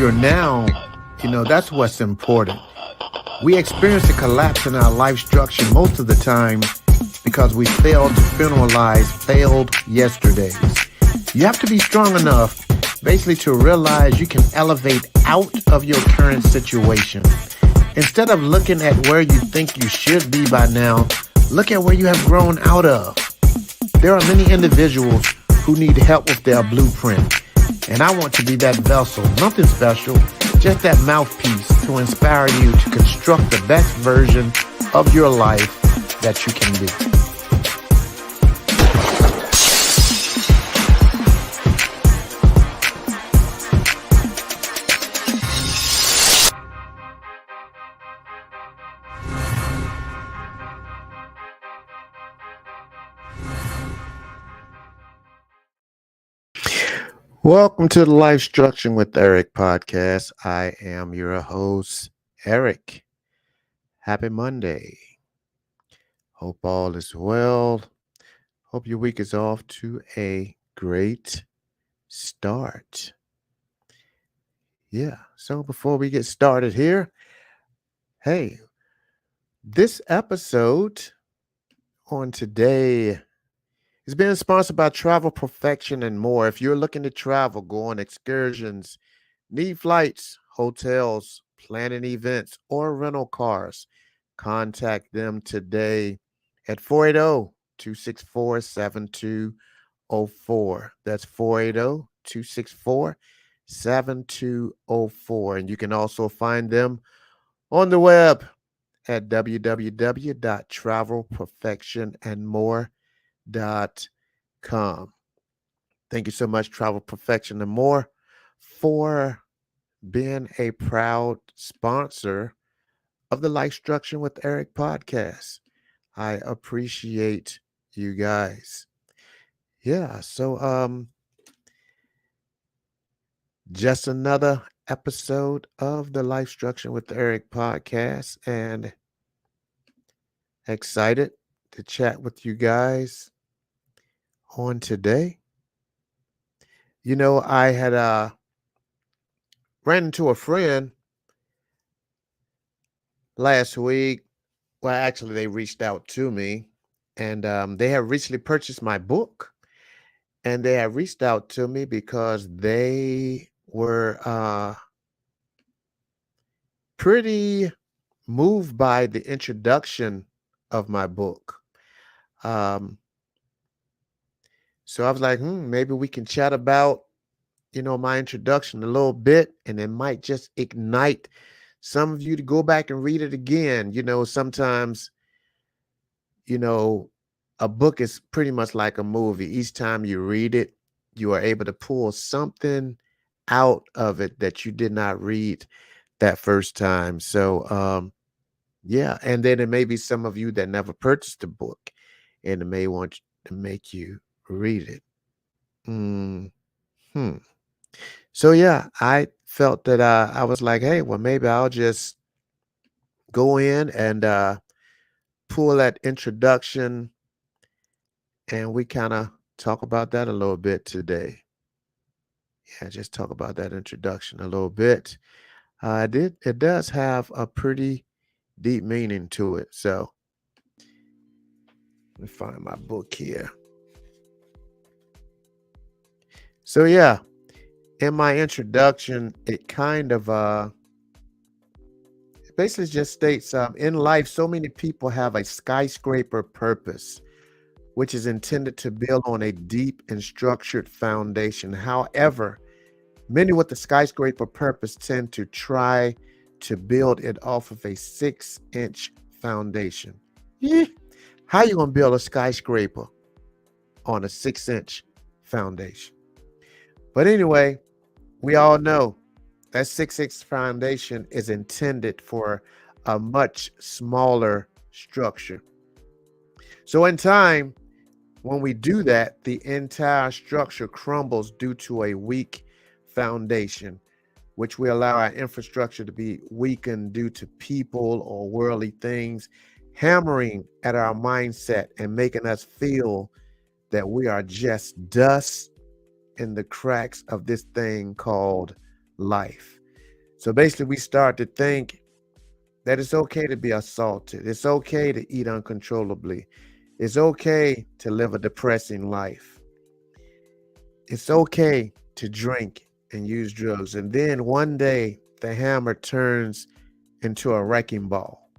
your now, that's what's important. We experience a collapse in our life structure most of the time because we fail to finalize failed yesterdays. You have to be strong enough basically to realize you can elevate out of your current situation. Instead of looking at where you think you should be by now, look at where you have grown out of. There are many individuals who need help with their blueprint, and I want to be that vessel, nothing special, just that mouthpiece to inspire you to construct the best version of your life that you can be. Welcome to the LifeStruction with Eric podcast. I am your host, Eric. Happy Monday. Hope all is well. Hope your week is off to a great start. Yeah, so before we get started here, hey, this episode on today is being sponsored by Travel Perfection and More. If you're looking to travel, go on excursions, need flights, hotels, planning events, or rental cars, contact them today at 480-264-7204. That's 480-264-7204. And you can also find them on the web at www.travelperfectionandmore.com. Thank you so much, Travel Perfection and More, for being a proud sponsor of the LifeStruction with Eric podcast. I appreciate you guys. Yeah, so just another episode of the LifeStruction with Eric podcast, and excited to chat with you guys on today. I had ran into a friend last week. Well, actually, they reached out to me, and they have recently purchased my book, and they have reached out to me because they were pretty moved by the introduction of my book. So I was like, maybe we can chat about, my introduction a little bit, and it might just ignite some of you to go back and read it again. Sometimes, a book is pretty much like a movie. Each time you read it, you are able to pull something out of it that you did not read that first time. So, yeah. And then it may be some of you that never purchased the book, and it may want to make you read it. So, yeah, I felt that I was like, hey, well, maybe I'll just go in and pull that introduction, and we kind of talk about that a little bit today. Yeah, just talk about that introduction a little bit. It does have a pretty deep meaning to it. So let me find my book here. So yeah, in my introduction, it kind of it basically just states in life, so many people have a skyscraper purpose, which is intended to build on a deep and structured foundation. However, many with the skyscraper purpose tend to try to build it off of a 6-inch foundation. How you gonna build a skyscraper on a 6-inch foundation? But anyway, we all know that 6-inch foundation is intended for a much smaller structure. So in time, when we do that, the entire structure crumbles due to a weak foundation, which will allow our infrastructure to be weakened due to people or worldly things hammering at our mindset and making us feel that we are just dust in the cracks of this thing called life. So basically, we start to think that it's okay to be assaulted. It's okay to eat uncontrollably. It's okay to live a depressing life. It's okay to drink and use drugs. And then one day, the hammer turns into a wrecking ball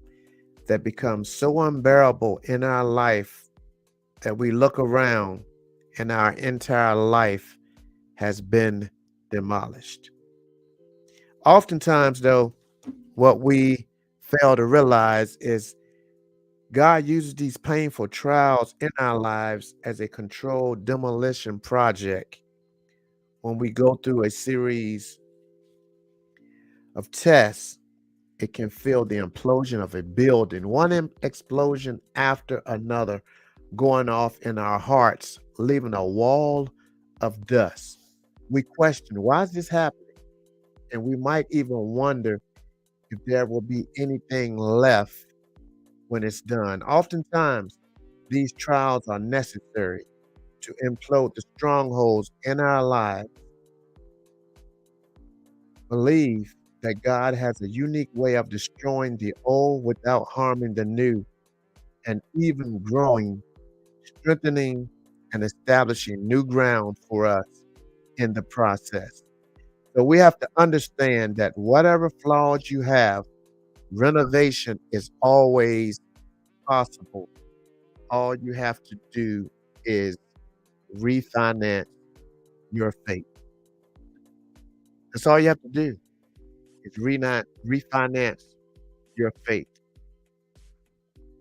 that becomes so unbearable in our life that we look around and our entire life has been demolished. Oftentimes, though, what we fail to realize is God uses these painful trials in our lives as a controlled demolition project. When we go through a series of tests, it can feel the implosion of a building, one explosion after another going off in our hearts, leaving a wall of dust. We question, why is this happening? And we might even wonder if there will be anything left when it's done. Oftentimes, these trials are necessary to implode the strongholds in our lives. Believe that God has a unique way of destroying the old without harming the new, and even growing, strengthening, and establishing new ground for us in the process. So we have to understand that whatever flaws you have, renovation is always possible. All you have to do is refinance your faith. That's all you have to do is refinance your faith.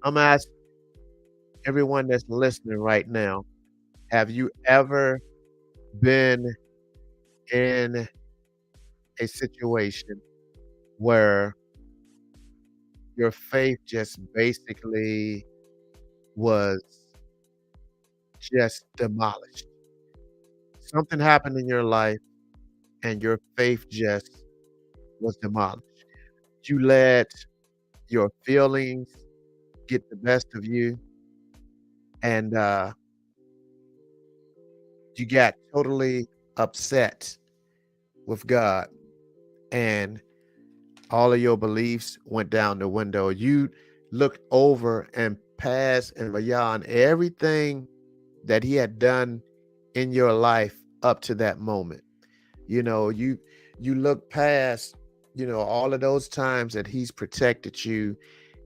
I'm asking everyone that's listening right now, have you ever been in a situation where your faith just basically was just demolished? Something happened in your life and your faith just was demolished. You let your feelings get the best of you, and you got totally upset with God, and all of your beliefs went down the window. You looked over and past and beyond everything that He had done in your life up to that moment. You look past, all of those times that He's protected you.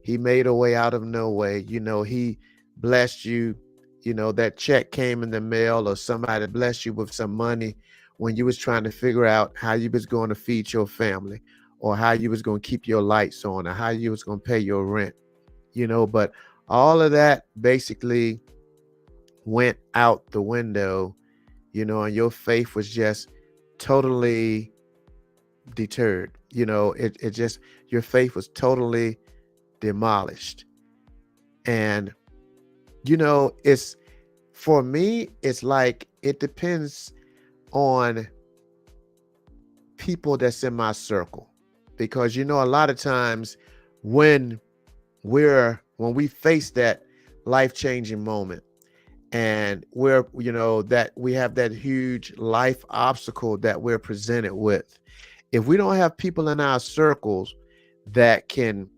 He made a way out of no way. He blessed you. That check came in the mail, or somebody blessed you with some money when you was trying to figure out how you was going to feed your family, or how you was going to keep your lights on, or how you was going to pay your rent. But all of that basically went out the window, and your faith was just totally deterred. It just, your faith was totally demolished. And it's, for me, it's like it depends on people that's in my circle, because a lot of times when we face that life-changing moment, and that we have that huge life obstacle that we're presented with, if we don't have people in our circles that can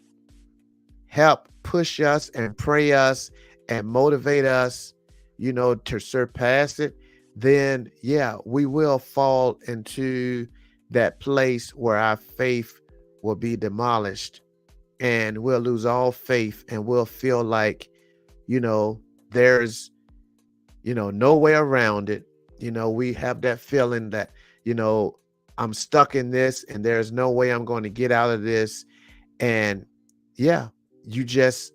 help push us and pray us and motivate us, to surpass it, then yeah, we will fall into that place where our faith will be demolished, and we'll lose all faith, and we'll feel like, there's, no way around it. We have that feeling that, you know, I'm stuck in this and there's no way I'm going to get out of this. And yeah, you just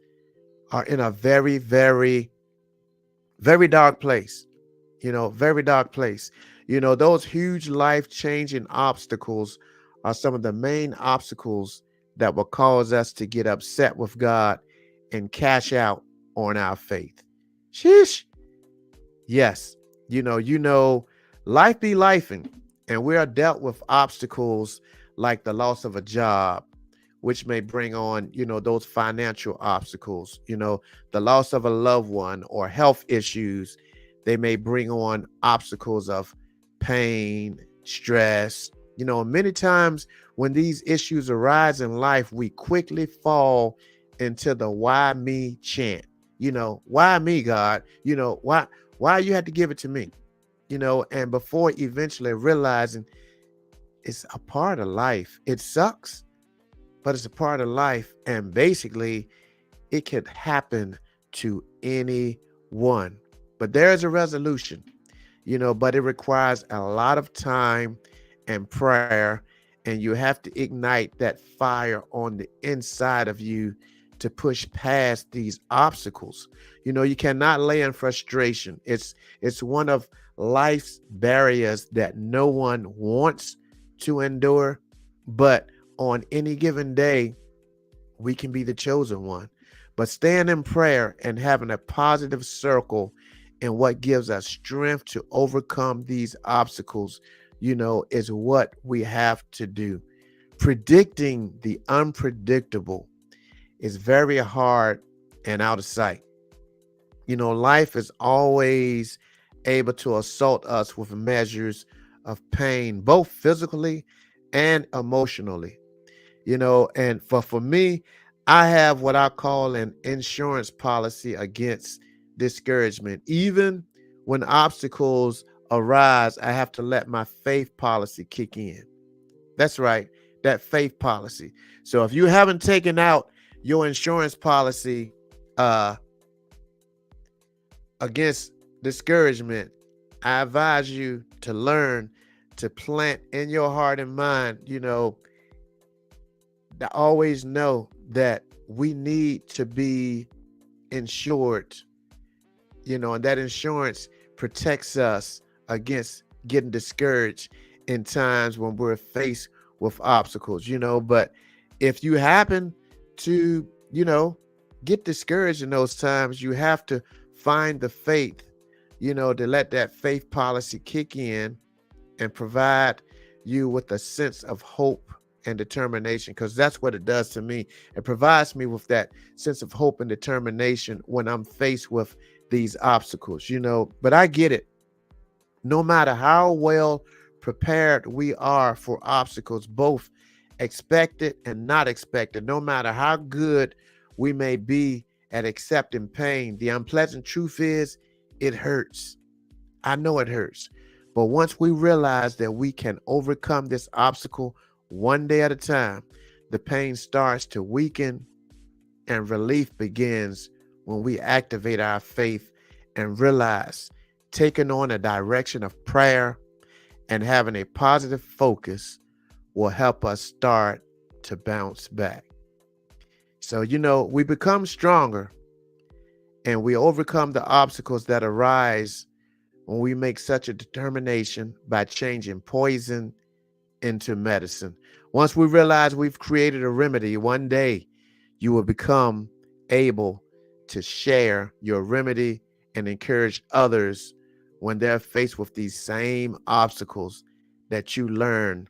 are in a very, very, very dark place, very dark place. Those huge life changing obstacles are some of the main obstacles that will cause us to get upset with God and cash out on our faith. Sheesh. Yes, life be lifing, and we are dealt with obstacles like the loss of a job, which may bring on, those financial obstacles, the loss of a loved one or health issues. They may bring on obstacles of pain, stress, Many times when these issues arise in life, we quickly fall into the why me chant. Why me, God? Why you had to give it to me? And before eventually realizing it's a part of life. It sucks, but it's a part of life. And basically, it could happen to anyone. But there is a resolution, but it requires a lot of time and prayer. And you have to ignite that fire on the inside of you to push past these obstacles. You cannot lay in frustration. It's one of life's barriers that no one wants to endure. But on any given day, we can be the chosen one. But staying in prayer and having a positive circle and what gives us strength to overcome these obstacles, is what we have to do. Predicting the unpredictable is very hard and out of sight. Life is always able to assault us with measures of pain, both physically and emotionally. And for me, I have what I call an insurance policy against discouragement. Even when obstacles arise, I have to let my faith policy kick in. That's right, that faith policy. So if you haven't taken out your insurance policy uh against discouragement, I advise you to learn to plant in your heart and mind, to always know that we need to be insured, and that insurance protects us against getting discouraged in times when we're faced with obstacles, but if you happen to, get discouraged in those times, you have to find the faith, to let that faith policy kick in and provide you with a sense of hope and determination, because that's what it does to me. It provides me with that sense of hope and determination when I'm faced with these obstacles, but I get it. No matter how well prepared we are for obstacles, both expected and not expected, no matter how good we may be at accepting pain, the unpleasant truth is it hurts. I know it hurts. But once we realize that we can overcome this obstacle one day at a time, the pain starts to weaken and relief begins when we activate our faith and realize taking on a direction of prayer and having a positive focus will help us start to bounce back. So, we become stronger and we overcome the obstacles that arise when we make such a determination by changing poison into medicine. Once we realize we've created a remedy, one day you will become able to share your remedy and encourage others when they're faced with these same obstacles that you learn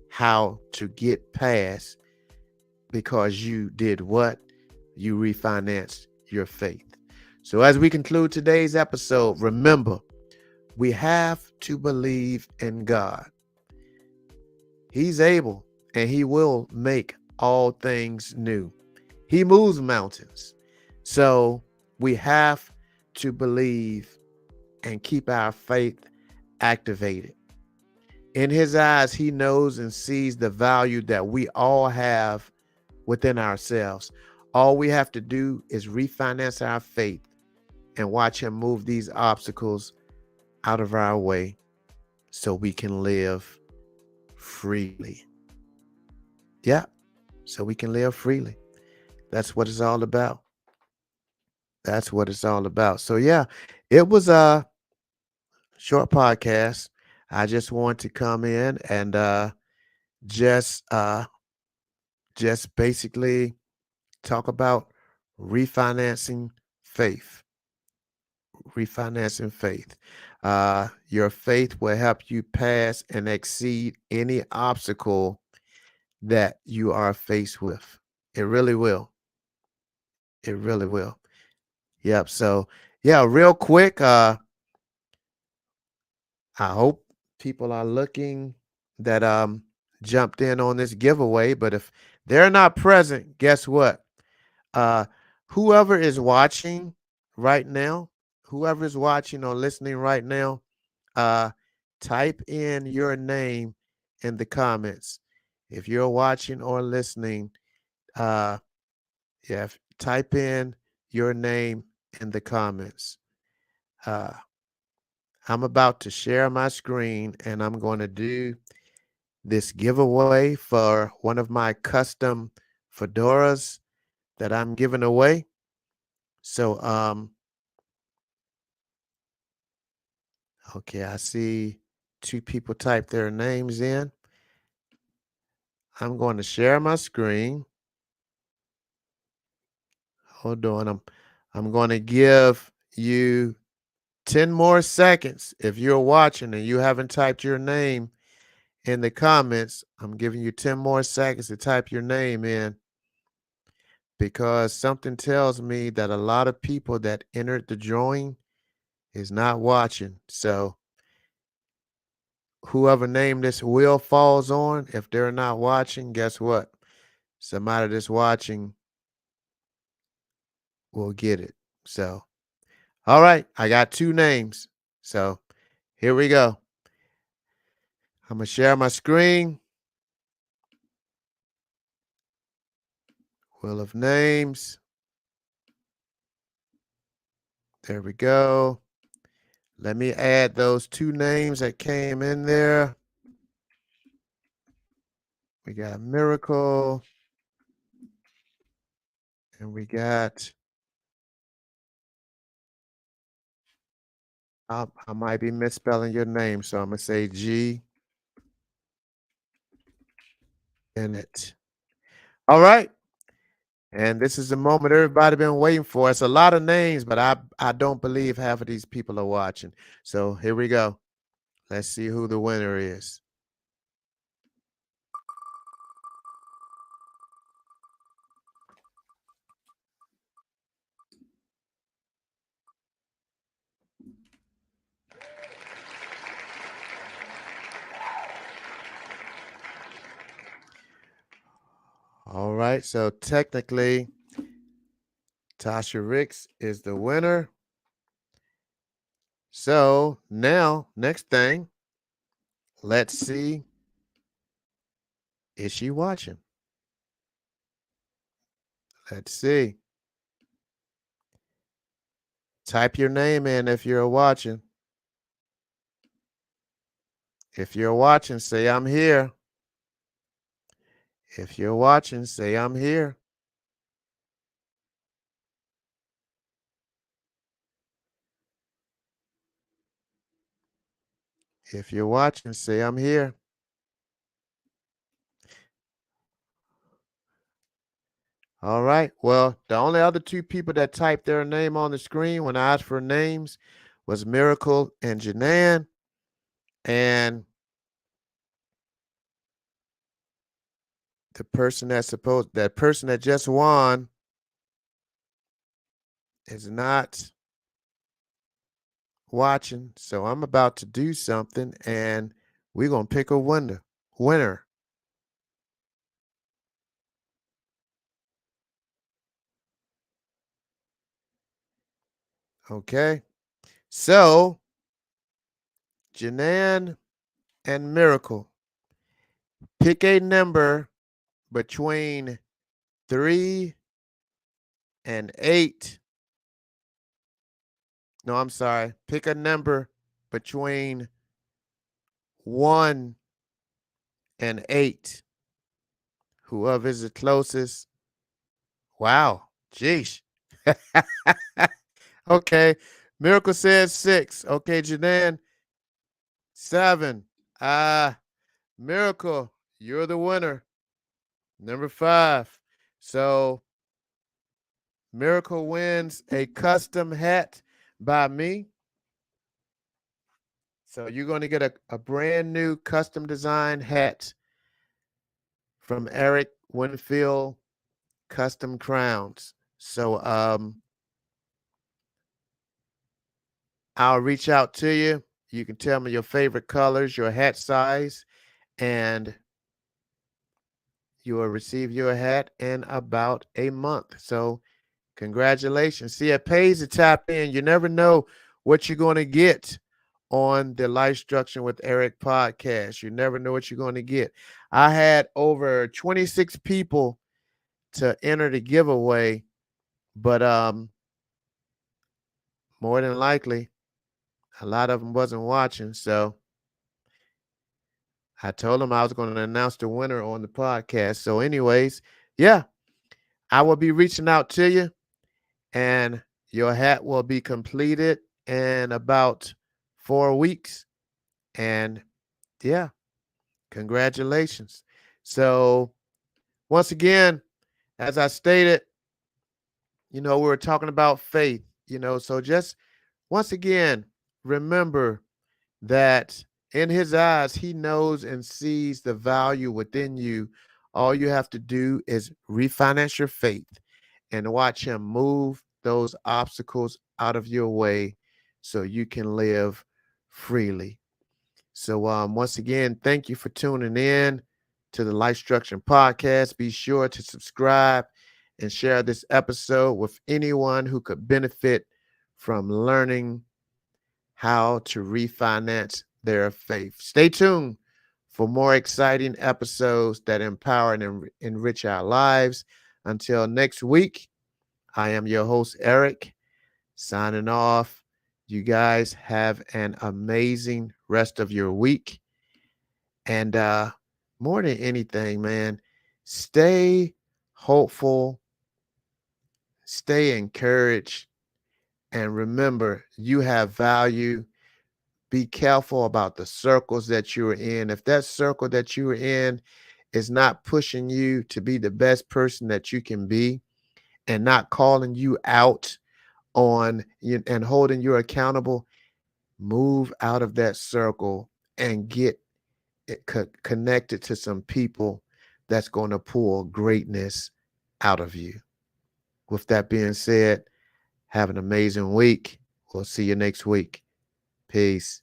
how to get past because you did what? You refinanced your faith. So as we conclude today's episode, remember, we have to believe in God. He's able and he will make all things new. He moves mountains. So we have to believe and keep our faith activated. In his eyes, he knows and sees the value that we all have within ourselves. All we have to do is refinance our faith and watch him move these obstacles out of our way so we can live freely. Yeah, so we can live freely. That's what it's all about. That's what it's all about. So yeah, it was a short podcast. I just want to come in and just uh just basically talk about refinancing faith. Refinancing faith. Your faith will help you pass and exceed any obstacle that you are faced with. It really will. It really will. Yep. So yeah, real quick, I hope people are looking. that jumped in on this giveaway. But if they're not present, guess what? Uh, whoever is watching right now, whoever is watching or listening right now, uh, type in your name in the comments. If you're watching or listening, uh, yeah, type in your name in the comments. Uh, I'm about to share my screen and I'm going to do this giveaway for one of my custom fedoras that I'm giving away. So, okay, I see two people type their names in. I'm going to share my screen. Hold on. I'm going to give you 10 more seconds. If you're watching and you haven't typed your name in the comments, I'm giving you 10 more seconds to type your name in because something tells me that a lot of people that entered the drawing is not watching. So whoever name this wheel falls on, if they're not watching, guess what? Somebody that's watching will get it. So, all right, I got two names. So here we go. I'm going to share my screen. Wheel of names. There we go. Let me add those two names that came in there. We got Miracle and we got, I might be misspelling your name, so I'm going to say G in it. All right. And this is the moment everybody been waiting for. It's a lot of names, but I don't believe half of these people are watching. So here we go. Let's see who the winner is. All right. So technically, Tasha Ricks is the winner. So now, next thing, let's see, is she watching? Let's see. Type your name in if you're watching. If you're watching, say I'm here. If you're watching, say I'm here. If you're watching, say I'm here. All right. Well, the only other two people that typed their name on the screen when I asked for names was Miracle and Janan. And that person that just won is not watching. So I'm about to do something and we're going to pick a winner. Okay. So Janan and Miracle, pick a number between 3 and 8. No, I'm sorry. Pick a number between 1 and 8. Whoever is the closest. Wow. Jeez. Okay. Miracle says 6. Okay, Janan, 7. Ah, Miracle, you're the winner. Number 5. So Miracle wins a custom hat by me. So you're going to get a brand new custom design hat from Eric Winfield Custom Crowns. So I'll reach out to you. You can tell me your favorite colors, your hat size, and you will receive your hat in about a month. So congratulations. See, it pays to tap in. You never know what you're going to get on the LifeStruction with Eric podcast. You never know what you're going to get. I had over 26 people to enter the giveaway, but more than likely, a lot of them wasn't watching. So I told them I was going to announce the winner on the podcast. So, anyways, yeah, I will be reaching out to you, and your hat will be completed in about 4 weeks. And yeah, congratulations. So, once again, as I stated, we were talking about faith, so just once again, remember that in his eyes, he knows and sees the value within you. All you have to do is refinance your faith and watch him move those obstacles out of your way so you can live freely. So, once again, thank you for tuning in to the LifeStruction podcast. Be sure to subscribe and share this episode with anyone who could benefit from learning how to refinance their faith. Stay tuned for more exciting episodes that empower and enrich our lives. Until next week, I am your host, Eric, signing off. You guys have an amazing rest of your week. And more than anything, man, stay hopeful, stay encouraged, and remember you have value. Be careful about the circles that you're in. If that circle that you're in is not pushing you to be the best person that you can be and not calling you out on you and holding you accountable, move out of that circle and get connected to some people that's going to pull greatness out of you. With that being said, have an amazing week. We'll see you next week. Peace.